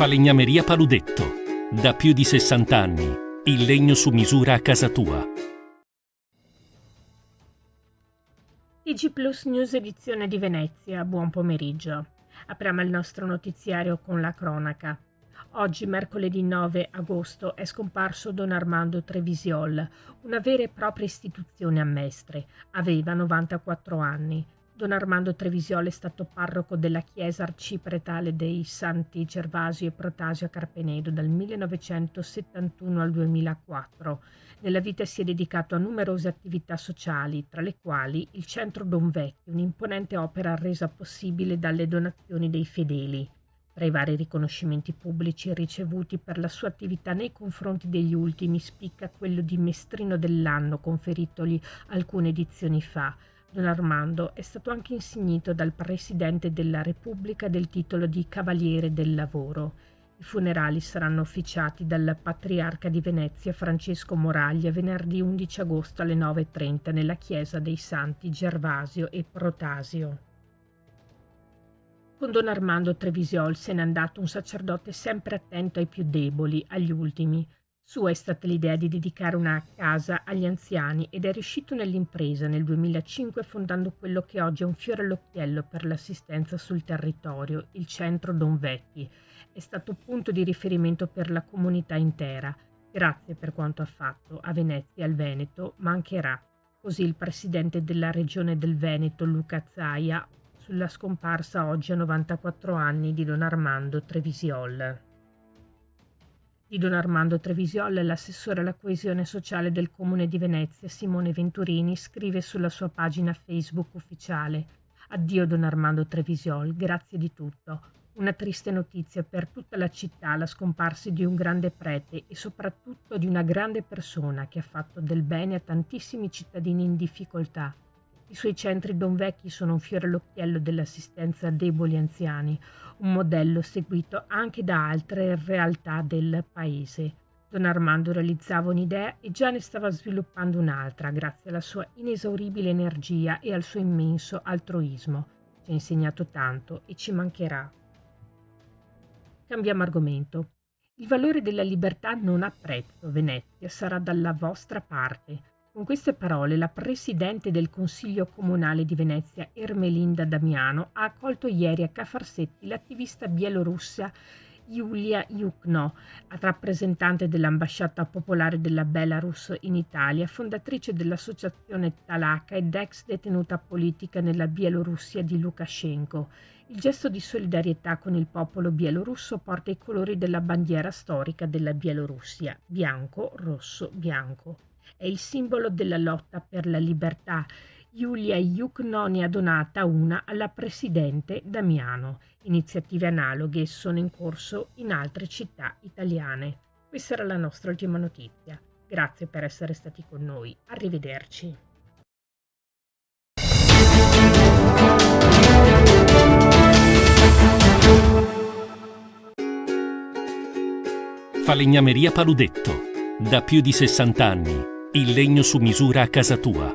Falegnameria Paludetto. Da più di 60 anni. Il legno su misura a casa tua. TG Plus News edizione di Venezia, buon pomeriggio. Apriamo il nostro notiziario con la cronaca. Oggi, mercoledì 9 agosto, è scomparso Don Armando Trevisiol, una vera e propria istituzione a Mestre. Aveva 94 anni. Don Armando Trevisiol è stato parroco della chiesa arcipretale dei Santi Gervasio e Protasio a Carpenedo dal 1971 al 2004. Nella vita si è dedicato a numerose attività sociali, tra le quali il Centro Don Vecchio, un'imponente opera resa possibile dalle donazioni dei fedeli. Tra i vari riconoscimenti pubblici ricevuti per la sua attività nei confronti degli ultimi spicca quello di Mestrino dell'anno conferitogli alcune edizioni fa. Don Armando è stato anche insignito dal Presidente della Repubblica del titolo di Cavaliere del Lavoro. I funerali saranno officiati dal Patriarca di Venezia Francesco Moraglia venerdì 11 agosto alle 9:30 nella chiesa dei Santi Gervasio e Protasio. Con Don Armando Trevisiol se n'è andato un sacerdote sempre attento ai più deboli, agli ultimi. Sua è stata l'idea di dedicare una casa agli anziani ed è riuscito nell'impresa nel 2005 fondando quello che oggi è un fiore all'occhiello per l'assistenza sul territorio, il Centro Don Vecchi. È stato punto di riferimento per la comunità intera. Grazie per quanto ha fatto a Venezia e al Veneto, mancherà. Così il presidente della regione del Veneto, Luca Zaia, sulla scomparsa oggi a 94 anni di Don Armando Trevisiol. Di Don Armando Trevisiol, l'assessore alla coesione sociale del Comune di Venezia, Simone Venturini, scrive sulla sua pagina Facebook ufficiale: Addio Don Armando Trevisiol, grazie di tutto. Una triste notizia per tutta la città, la scomparsa di un grande prete e soprattutto di una grande persona che ha fatto del bene a tantissimi cittadini in difficoltà. I suoi centri Don Vecchi sono un fiore all'occhiello dell'assistenza a deboli anziani, un modello seguito anche da altre realtà del paese. Don Armando realizzava un'idea e già ne stava sviluppando un'altra, grazie alla sua inesauribile energia e al suo immenso altruismo. Ci ha insegnato tanto e ci mancherà. Cambiamo argomento. Il valore della libertà non ha prezzo, Venezia sarà dalla vostra parte. Con queste parole la Presidente del Consiglio Comunale di Venezia, Ermelinda Damiano, ha accolto ieri a Ca' Farsetti l'attivista bielorussa Yulia Yukno, rappresentante dell'ambasciata popolare della Belarus in Italia, fondatrice dell'associazione Talaka ed ex detenuta politica nella Bielorussia di Lukashenko. Il gesto di solidarietà con il popolo bielorusso porta i colori della bandiera storica della Bielorussia, bianco, rosso, bianco. È il simbolo della lotta per la libertà. Yulia Yukno ne ha donata una alla Presidente Damiano. Iniziative analoghe sono in corso in altre città italiane. Questa era la nostra ultima notizia. Grazie per essere stati con noi. Arrivederci. Falegnameria Paludetto. Da più di 60 anni. Il legno su misura a casa tua.